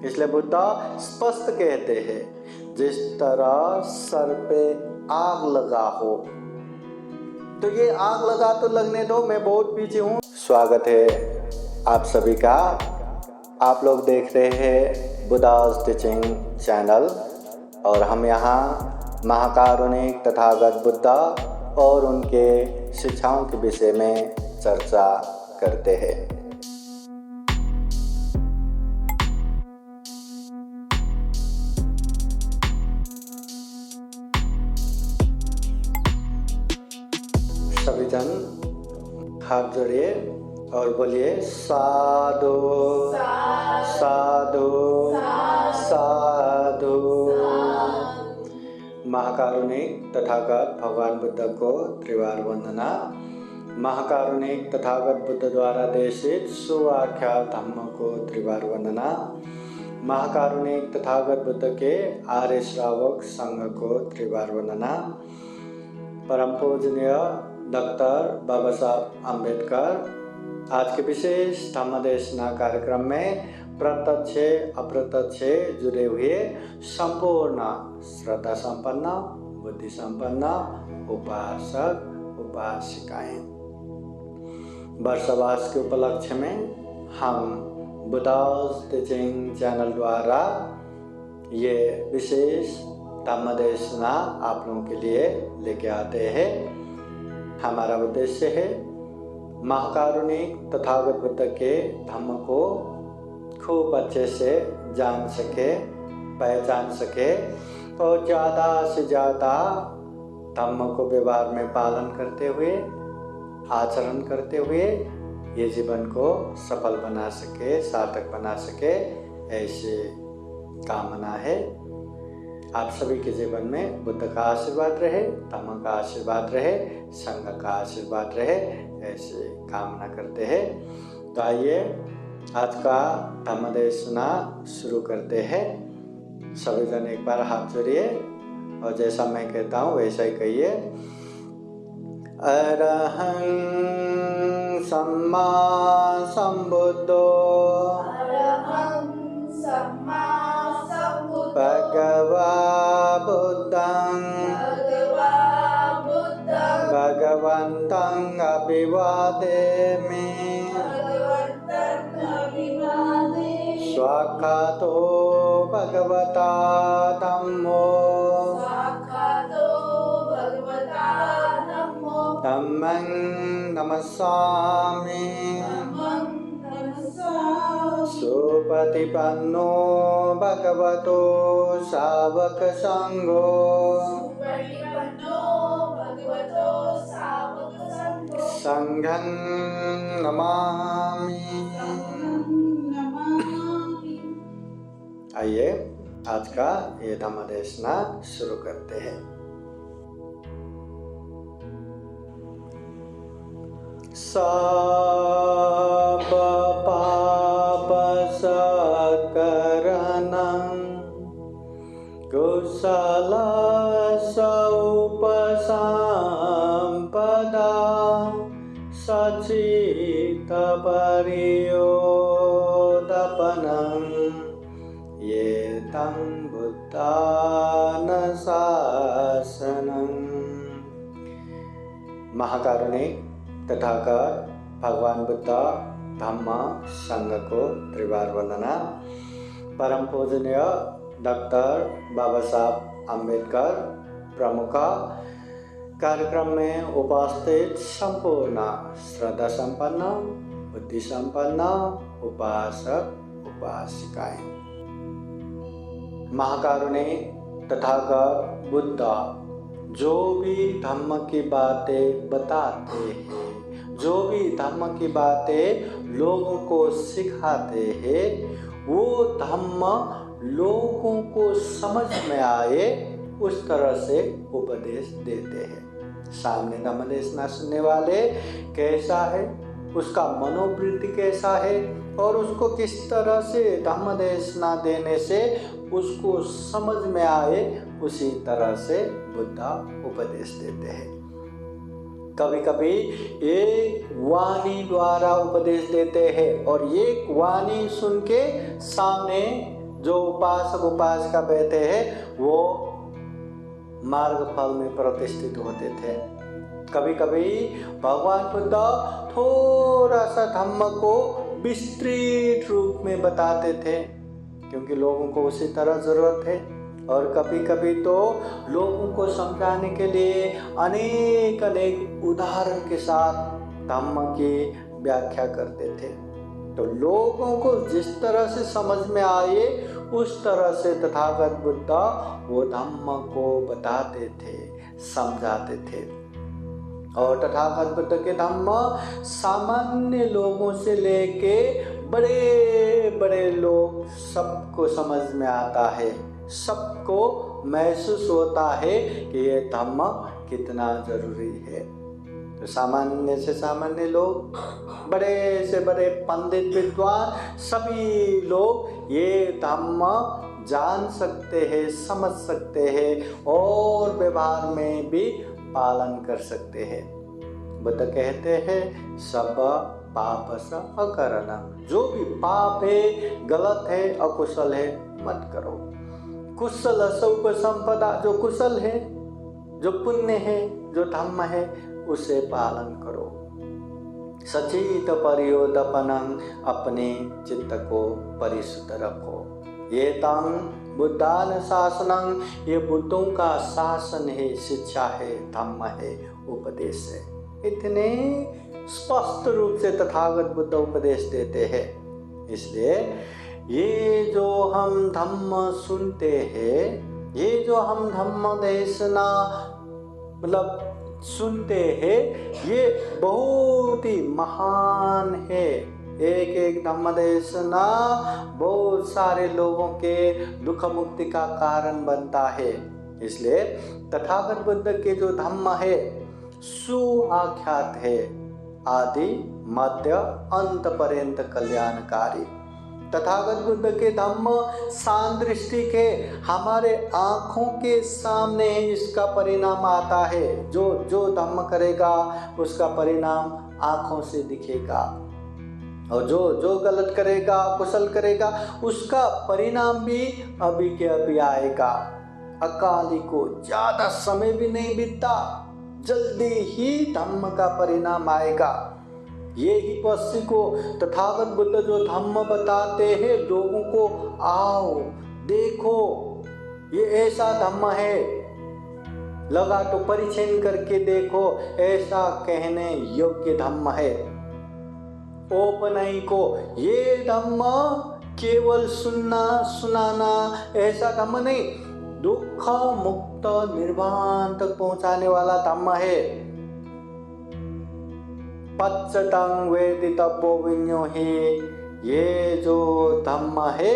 इसलिए बुद्धा स्पष्ट कहते हैं, जिस तरह सर पे आग लगा हो, तो ये आग लगा तो लगने दो, मैं बहुत पीछे हूँ। स्वागत है आप सभी का। आप लोग देख रहे हैं बुद्धा's टीचिंग चैनल और हम यहाँ महाकारुणिक तथागत बुद्धा और उनके शिक्षाओं के विषय में चर्चा करते हैं। सभी जन हाथ जोड़िए और बोलिए साधु साधु साधु। महाकारुणिक तथागत भगवान बुद्ध को त्रिवार वंदना। महाकारुणिक तथागत बुद्ध द्वारा देशित सुव्याख्या धम्म को त्रिवार वंदना। महाकारुणिक तथागत बुद्ध के आर्य श्रावक संघ को त्रिवार वंदना। परम पूजनीय डॉक्टर बाबा साहब अम्बेडकर आज के विशेष धम्म देशना कार्यक्रम में प्रत्यक्ष अप्रत्यक्ष जुड़े हुए संपूर्ण श्रद्धा संपन्न बुद्धि संपन्न उपासक उपासिकाएं, वर्षवास के उपलक्ष्य में हम बुद्धा's टीचिंग चैनल द्वारा ये विशेष धम्म देशना आप लोगों के लिए लेके आते हैं। हमारा उद्देश्य है महाकारुणिक तथागत बुद्ध के धम्म को खूब अच्छे से जान सके, पहचान सके और ज़्यादा से ज़्यादा धम्म को व्यवहार में पालन करते हुए, आचरण करते हुए ये जीवन को सफल बना सके, सार्थक बना सके, ऐसी कामना है। आप सभी के जीवन में बुद्ध का आशीर्वाद रहे, धम्म का आशीर्वाद रहे, संघ का आशीर्वाद रहे, ऐसे कामना करते हैं। तो आइए आज का धम्म देशना शुरू करते हैं। सभी जन एक बार हाथ जोड़िए और जैसा मैं कहता हूँ वैसा ही कहिए। अरहं सम्मा संबुद्धो भगवा बुद्धं भगवन्तं अभिवादेमि स्वाक्षातो भगवता धम्मो धम्मं नमस्सामि सुपतिपन्नो भगवतो सावक संघो संघं नमामि। आइए आज का ये धम्म देशना शुरू करते हैं। सब पाप सकरणं कुशल उपसंपदा सचित परियोदपनं ये तं बुद्धानुशासनम्। महाकारुणिक तथागत भगवान बुद्ध धम्म संघ को त्रिवार वंदना। परम पूजनीय डॉक्टर बाबा साहब अम्बेडकर प्रमुख कार्यक्रम में उपस्थित संपूर्ण श्रद्धा संपन्न बुद्धि संपन्न उपासक उपासिकाएं, महाकारुणिक तथागत बुद्ध जो भी धम्म की बातें बताते हैं, जो भी धम्म की बातें लोगों को सिखाते हैं, वो धम्म लोगों को समझ में आए उस तरह से उपदेश देते हैं। सामने धम्म देशना सुनने वाले कैसा है, उसका मनोवृत्ति कैसा है और उसको किस तरह से धम्म देशना देने से उसको समझ में आए, उसी तरह से बुद्ध उपदेश देते हैं। कभी कभी एक वाणी द्वारा उपदेश देते हैं और एक वाणी सुन के सामने जो उपासक उपासिका बैठे हैं वो मार्ग फल में प्रतिष्ठित होते थे। कभी कभी भगवान बुद्ध थोड़ा सा धम्म को विस्तृत रूप में बताते थे क्योंकि लोगों को उसी तरह जरूरत है, और कभी कभी तो लोगों को समझाने के लिए अनेक अनेक उदाहरण के साथ धम्म की व्याख्या करते थे। तो लोगों को जिस तरह से समझ में आए उस तरह से तथागत बुद्ध वो धम्म को बताते थे, समझाते थे। और तथागत बुद्ध के धम्म सामान्य लोगों से लेके बड़े बड़े लोग सबको समझ में आता है, सबको महसूस होता है कि ये धम्म कितना जरूरी है। तो सामान्य से सामान्य लोग, बड़े से बड़े पंडित विद्वान, सभी लोग ये धम्म जान सकते हैं, समझ सकते हैं और व्यवहार में भी पालन कर सकते हैं। बुद्ध कहते हैं सब पाप स अकरण, जो भी पाप है, गलत है, अकुशल है, मत करो। कुशल स उपसंपदा, जो कुशल है, जो पुण्य है, जो धम्म है, उसे पालन करो। सचित परियोदपनं, अपने चित्त को परिशुद्ध रखो। ये तंग बुद्धान शासनं, ये बुद्धों का शासन है, शिक्षा है, धम्म है, उपदेश है। इतने स्पष्ट रूप से तथागत बुद्ध उपदेश देते हैं। इसलिए ये जो हम धम्म सुनते हैं, ये जो हम धम्म देशना मतलब सुनते हैं, ये बहुत ही महान है। एक एक धम्म देशना बहुत सारे लोगों के दुख मुक्ति का कारण बनता है। इसलिए तथागत बुद्ध के जो धम्म है सुआख्यात है, आदि मध्य अंत पर्यंत कल्याणकारी। तथागत बुद्ध के धम्म सांदृष्टिक है, हमारे आँखों के सामने इसका परिणाम आता है। जो जो धम्म करेगा उसका परिणाम आँखों से दिखेगा, और जो जो गलत करेगा, कुशल करेगा, उसका परिणाम भी अभी के अभी आएगा। अकाली को ज़्यादा समय भी नहीं बीतता, जल्दी ही धम्म का परिणाम आएगा। ये ही पश्चिम को तथागत बुद्ध जो धम्म बताते हैं लोगों को, आओ देखो ये ऐसा धम्म है, लगा तो परिचय करके देखो, ऐसा कहने योग्य धम्म है। ओपनई को ये धम्म केवल सुनना सुनाना ऐसा धम्म नहीं, दुख मुक्त निर्वाण तक पहुंचाने वाला धम्म है। पच्चतं वेदितव्यो विन्यो ही, ये जो धम्म है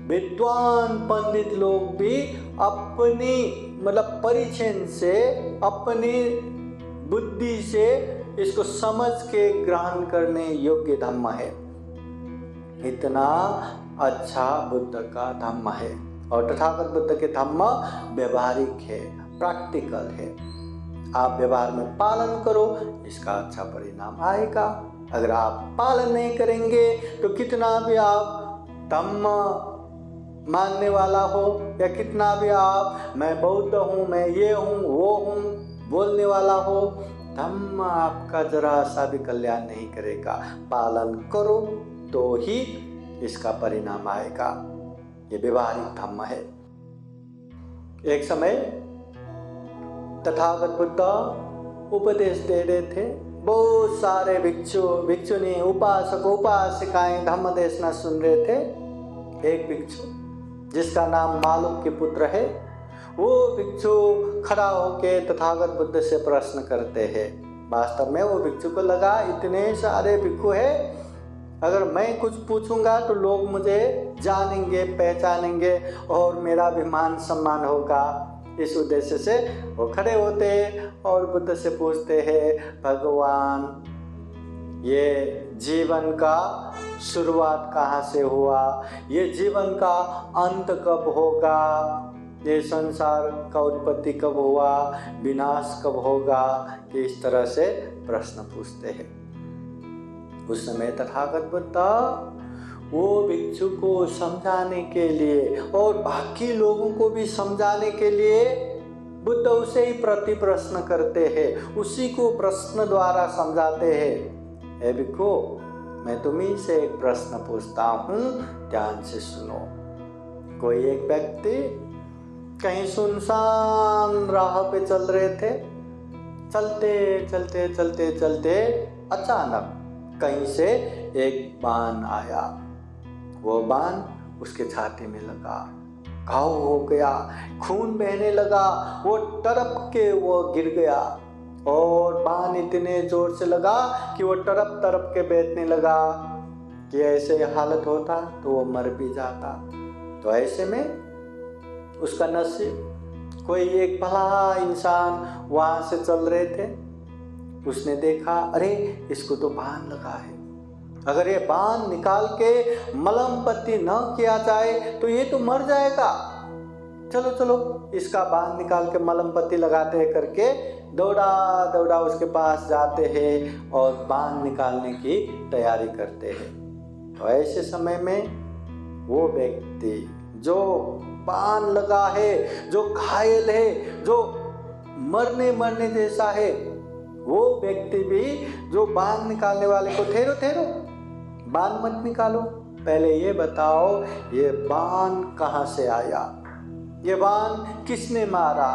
विद्वान पंडित लोग भी अपनी मतलब परिचय से, अपनी बुद्धि से इसको समझ के ग्रहण करने योग्य धम्म है। इतना अच्छा बुद्ध का धम्म है। और तथागत बुद्ध के धम्म व्यवहारिक है, प्रैक्टिकल है। आप व्यवहार में पालन करो, इसका अच्छा परिणाम आएगा। अगर आप पालन नहीं करेंगे तो कितना भी आप धम्म मानने वाला हो, या कितना भी आप मैं बौद्ध हूँ, मैं ये हूँ वो हूँ बोलने वाला हो, धम्म आपका जरा सा भी कल्याण नहीं करेगा। पालन करो तो ही इसका परिणाम आएगा। ये व्यवहारिक धम्म है। एक समय तथागत बुद्ध उपदेश दे रहे थे, बहुत सारे भिक्षुनी उपासक उपासिकाएं धम्म देशना सुन रहे थे। एक भिक्षु जिसका नाम मालुक के पुत्र है, वो भिक्षु खड़ा होके तथागत बुद्ध से प्रश्न करते हैं। वास्तव में वो भिक्षु को लगा इतने सारे भिक्षु है, अगर मैं कुछ पूछूंगा तो लोग मुझे जानेंगे, पहचानेंगे और मेरा भी मान सम्मान होगा। इस उद्देश्य से वो खड़े होते और बुद्ध से पूछते हैं, भगवान ये जीवन का शुरुआत कहाँ से हुआ, ये जीवन का अंत कब होगा, ये संसार का उत्पत्ति कब हुआ, विनाश कब होगा, कि इस तरह से प्रश्न पूछते हैं। उस समय तथागत बुद्ध वो भिक्षु को समझाने के लिए और बाकी लोगों को भी समझाने के लिए बुद्ध उसे ही प्रति प्रश्न करते हैं, उसी को प्रश्न द्वारा समझाते हैं। हे भिक्षु, मैं तुम्ही से एक प्रश्न पूछता हूँ, ध्यान से सुनो। कोई एक व्यक्ति कहीं सुनसान राह पे चल रहे थे। चलते चलते चलते चलते अचानक कहीं से एक बाण आया। वो बाण उसके छाती में लगा, घाव हो गया, खून बहने लगा। वो तड़प के वो गिर गया और बाण इतने जोर से लगा कि वो तड़प तड़प के बैठने लगा कि ऐसे हालत होता तो वो मर भी जाता। तो ऐसे में उसका नसीब, कोई एक भला इंसान वहां से चल रहे थे, उसने देखा अरे इसको तो बाण लगा है, अगर ये बाण निकाल के मलम पट्टी न किया जाए तो ये तो मर जाएगा। चलो चलो इसका बाण निकाल के मलम पट्टी लगाते हैं करके दौड़ा दौड़ा उसके पास जाते हैं और बाण निकालने की तैयारी करते हैं। तो ऐसे समय में वो व्यक्ति जो बाण लगा है, जो घायल है, जो मरने जैसा है, वो व्यक्ति भी जो बाण निकालने वाले को, ठहरो ठहरो, बाण मत निकालो, पहले ये बताओ ये बाण कहाँ से आया, ये बाण किसने मारा,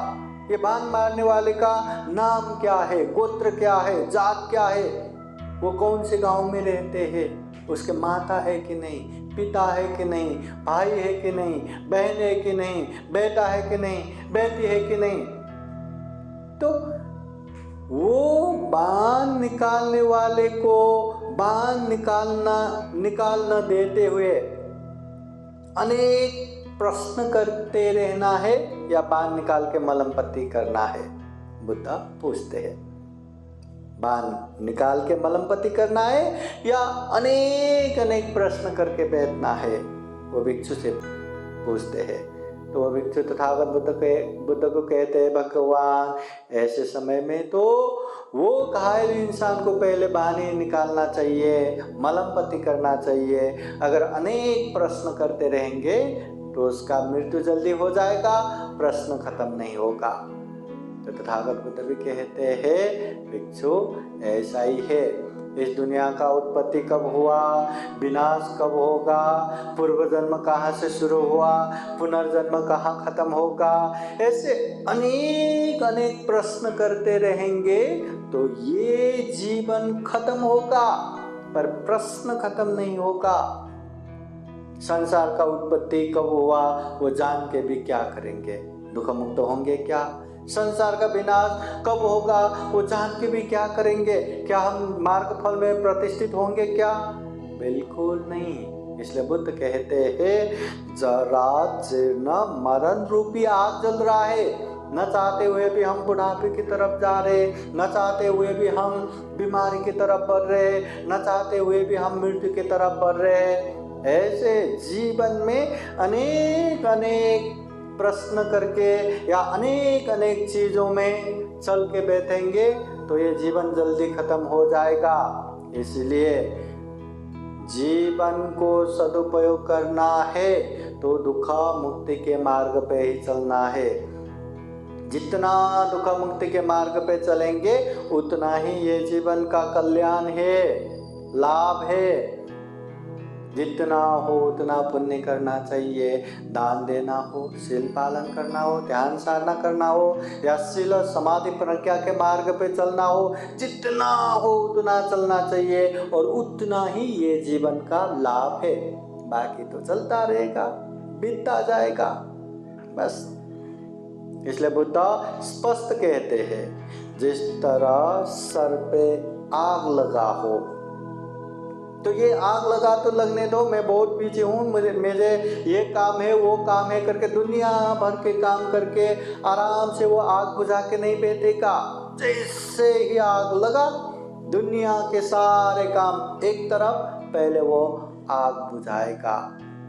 ये बाण मारने वाले का नाम क्या है, गोत्र क्या है, जात क्या है, वो कौन से गांव में रहते हैं, उसके माता है कि नहीं, पिता है कि नहीं, भाई है कि नहीं, बहन है कि नहीं, बेटा है कि नहीं, बेटी है कि नहीं। तो वो बाण निकालने वाले को बाण निकाल न देते हुए अनेक प्रश्न करते रहना है या बाण निकाल के मलम पट्टी करना है, बुद्ध पूछते हैं। बाण निकाल के मलम पट्टी करना है या अनेक प्रश्न करके बैठना है, वो भिक्षु से पूछते हैं। तो वो भिक्षु तथागत बुद्ध को कहते हैं, भगवान ऐसे समय में तो वो घायल इंसान को पहले बाण निकालना चाहिए, मलम पट्टी करना चाहिए। अगर अनेक प्रश्न करते रहेंगे तो उसका मृत्यु जल्दी हो जाएगा, प्रश्न खत्म नहीं होगा। तो तथागत बुद्ध भी कहते हैं, भिक्षु ऐसा ही है, इस दुनिया का उत्पत्ति कब हुआ, विनाश कब होगा, पूर्व जन्म कहाँ से शुरू हुआ, पुनर्जन्म कहाँ खत्म होगा, ऐसे अनेक प्रश्न करते रहेंगे तो ये जीवन खत्म होगा, पर प्रश्न खत्म नहीं होगा। संसार का उत्पत्ति कब हुआ वो जान के भी क्या करेंगे, दुख मुक्त होंगे क्या? संसार का विनाश कब होगा वो जान के भी क्या करेंगे, क्या हम मार्ग फल में प्रतिष्ठित होंगे क्या? बिल्कुल नहीं। इसलिए बुद्ध कहते हैं, जरा जीर्ण मरण रूपी आग जल रहा है, न चाहते हुए भी हम बुढ़ापे की तरफ जा रहे, न चाहते हुए भी हम बीमारी की तरफ बढ़ रहे, न चाहते हुए भी हम मृत्यु की तरफ बढ़ रहे। ऐसे जीवन में अनेक प्रश्न करके या अनेक चीजों में चल के बैठेंगे तो ये जीवन जल्दी खत्म हो जाएगा। इसलिए जीवन को सदुपयोग करना है तो दुख मुक्ति के मार्ग पे ही चलना है। जितना दुख मुक्ति के मार्ग पे चलेंगे उतना ही ये जीवन का कल्याण है, लाभ है। जितना हो उतना पुण्य करना चाहिए, दान देना हो, शील पालन करना हो, ध्यान साधना करना हो या शील समाधि प्रज्ञा के मार्ग पे चलना हो, जितना हो उतना चलना चाहिए और उतना ही ये जीवन का लाभ है। बाकी तो चलता रहेगा, बीतता जाएगा बस। इसलिए बुद्ध स्पष्ट कहते हैं, जिस तरह सर पे आग लगा हो तो ये आग लगा तो लगने दो, मैं बहुत बिजी हूँ, मेरे ये काम है वो काम है करके दुनिया भर के काम करके आराम से वो आग बुझा के नहीं बैठेगा। जैसे ही आग लगा दुनिया के सारे काम एक तरफ, पहले वो आग बुझाएगा।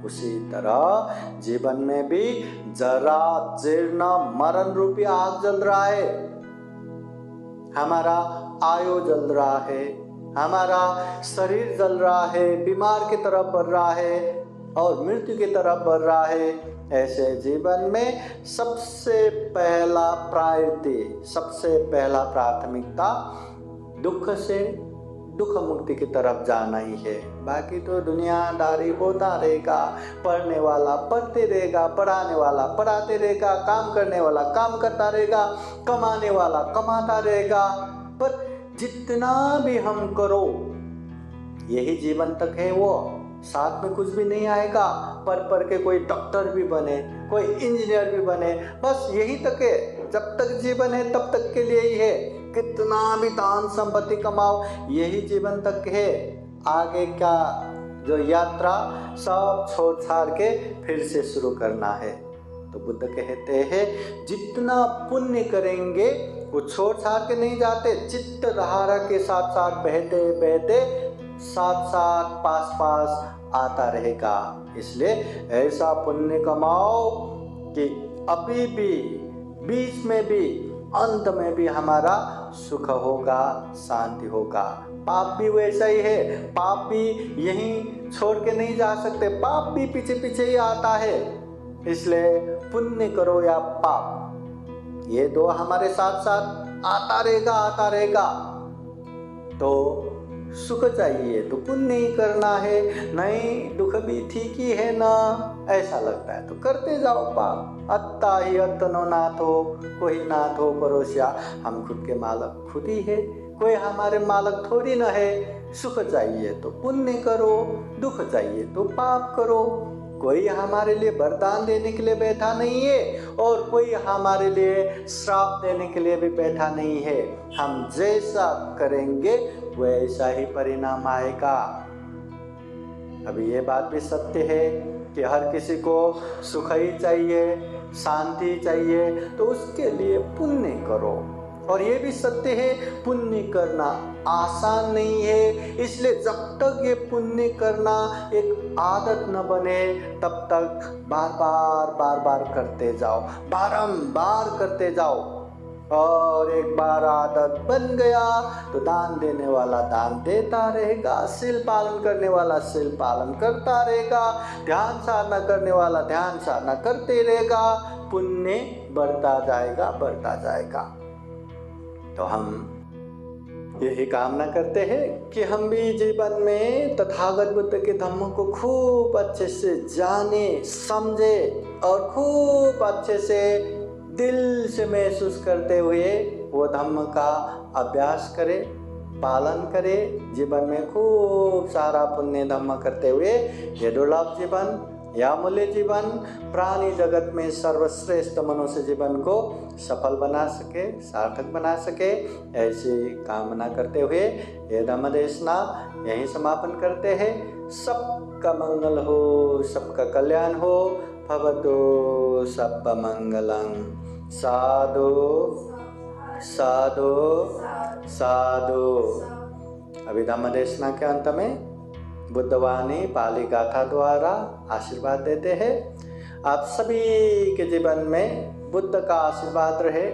उसी तरह जीवन में भी जरा जीर्ण मरण रूपी आग जल रहा है। हमारा आयु जल रहा है, हमारा शरीर जल रहा है, बीमार की तरफ बढ़ रहा है और मृत्यु की तरफ बढ़ रहा है, ऐसे जीवन में सबसे पहला प्रायोरिटी, सबसे पहला प्राथमिकता दुख से दुख मुक्ति की तरफ जाना ही है। बाकी तो दुनियादारी होता रहेगा, पढ़ने वाला पढ़ते रहेगा, पढ़ाने वाला पढ़ाते रहेगा, काम करने वाला काम करता रहेगा, कमाने वाला कमाता रहेगा। पर जितना भी हम करो यही जीवन तक है, वो साथ में कुछ भी नहीं आएगा। पढ़ के कोई डॉक्टर भी बने, कोई इंजीनियर भी बने, बस यही तक है। जब तक जीवन है तब तक के लिए ही है। कितना भी दान संपत्ति कमाओ यही जीवन तक है। आगे का जो यात्रा सब छोड़ छाड़ के फिर से शुरू करना है। तो बुद्ध कहते हैं जितना पुण्य करेंगे वो छोड़ छाड़ के नहीं जाते, चित्त धारा के साथ साथ बहते बहते साथ साथ पास पास आता रहेगा। इसलिए ऐसा पुण्य कमाओ कि अभी भी, बीच में भी, अंत में भी हमारा सुख होगा, शांति होगा। पाप भी वैसा ही है, पाप भी यहीं छोड़ के नहीं जा सकते, पाप भी पीछे पीछे ही आता है। इसलिए पुण्य करो या पाप, ये दो हमारे साथ साथ आता रहेगा। तो सुख चाहिए तो पुण्य ही करना है, नहीं दुख भी ठीक ही है ना, ऐसा लगता है तो करते जाओ पाप। अत्ता ही अत्तनो नाथो, कोई नाथ हो परोसिया। हम खुद के मालक खुद ही है, कोई हमारे मालक थोड़ी ना है। सुख चाहिए तो पुण्य करो, दुख चाहिए तो पाप करो। कोई हमारे लिए वरदान देने के लिए बैठा नहीं है और कोई हमारे लिए श्राप देने के लिए भी बैठा नहीं है। हम जैसा करेंगे वैसा ही परिणाम आएगा। अभी ये बात भी सत्य है कि हर किसी को सुख ही चाहिए, शांति चाहिए, तो उसके लिए पुण्य करो। और ये भी सत्य है पुण्य करना आसान नहीं है। इसलिए जब तक ये पुण्य करना एक आदत न बने तब तक बार बार करते जाओ, बारंबार करते जाओ। और एक बार आदत बन गया तो दान देने वाला दान देता रहेगा, शील पालन करने वाला शील पालन करता रहेगा, ध्यान साधना करने वाला ध्यान साधना करते रहेगा। पुण्य बढ़ता जाएगा। तो हम यही कामना करते हैं कि हम भी जीवन में तथागत बुद्ध के धम्म को खूब अच्छे से जाने, समझे और खूब अच्छे से दिल से महसूस करते हुए वो धम्म का अभ्यास करें, पालन करें। जीवन में खूब सारा पुण्य धम्म करते हुए ये दुर्लभ जीवन या मूल्य जीवन, प्राणी जगत में सर्वश्रेष्ठ मनुष्य जीवन को सफल बना सके, सार्थक बना सके, ऐसी कामना करते हुए ये धम्म देशना यहीं समापन करते हैं। सबका मंगल हो, सबका कल्याण हो। भवतु सब मंगलं। साधु साधु साधु। अभी धम्म देशना के अंत में बुद्धवाणी पाली गाथा द्वारा आशीर्वाद देते हैं। आप सभी के जीवन में बुद्ध का आशीर्वाद रहे,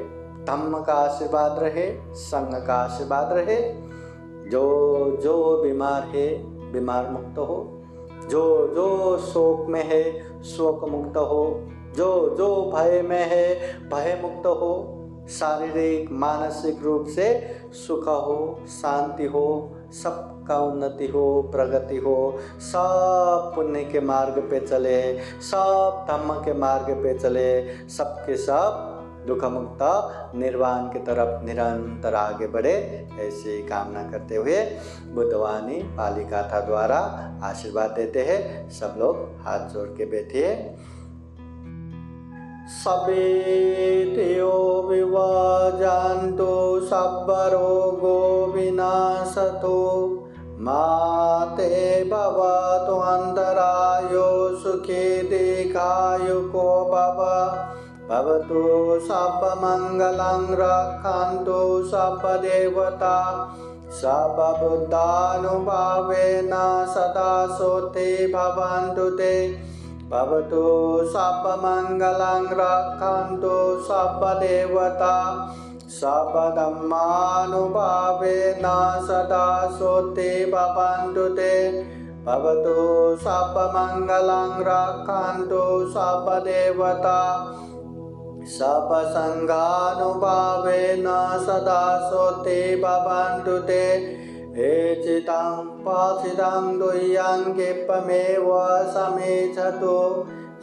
धम्म का आशीर्वाद रहे, संघ का आशीर्वाद रहे। जो बीमार है बीमार मुक्त हो, जो शोक में है शोक मुक्त हो, जो भय में है भय मुक्त हो, शारीरिक मानसिक रूप से सुख हो, शांति हो, सबका उन्नति हो, प्रगति हो, सब पुण्य के मार्ग पे चले, सब धम्म के मार्ग पे चले, सबके सब दुख मुक्त निर्वाण की तरफ निरंतर आगे बढ़े, ऐसी कामना करते हुए बुद्धवाणी पाली गाथा द्वारा आशीर्वाद देते हैं। सब लोग हाथ जोड़ के बैठिए। सवेतयो विवाजान्तो सब्बरोगो विनाशतो माते भवतु अन्तरायो सुखे दीर्घायुको भवतु सर्वमङ्गलं रक्षन्तु सर्वदेवता सर्वबुद्धानुभावेन सदा सोते भवन्तु ते। भवतु सर्वमङ्गलं रक्षन्तु सर्वदेवता सर्वधम्मानुभावेन सदा सोते भवन्तु ते भवतु सर्वमङ्गलं रक्षन्तु सर्वदेवता सर्वसङ्घानुभावेन सदा सोते भवन्तु ते एचितं पासितं दुह्यं क्षिप्तमेव समेच्छतु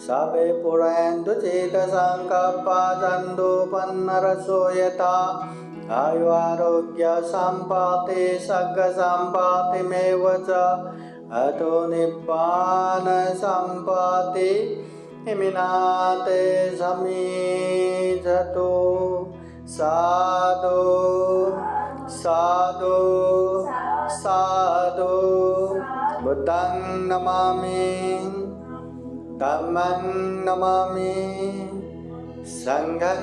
सबे पुरन्तु चेतसङ्कल्पसन्तु पन्नरसो यथा आयुरारोग्यसम्पत्ति सर्गसम्पत्तिमेव च अतो निब्बानसम्पत्ति हिमिनाते समीजतो साधु साधु साधु बुद्धं नमामि धम्मं नमामि संघं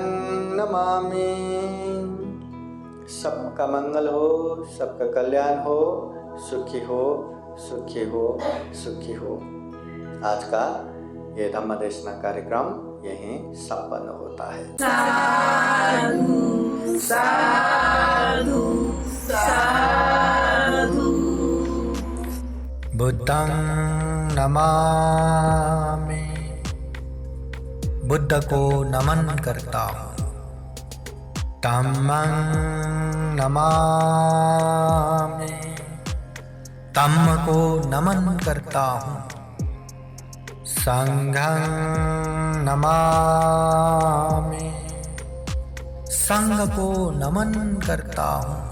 नमामि। सबका मंगल हो, सबका कल्याण हो, सुखी हो सुखी हो सुखी हो। आज का ये धम्म देशना कार्यक्रम यहीं संपन्न होता है। साधु साधु साधु। बुद्धं नमामि, बुद्ध को नमन करता हूँ। धम्मं नमामि, धम्म को नमन करता हूँ। संघं नमामि, संघ को नमन करता हूँ।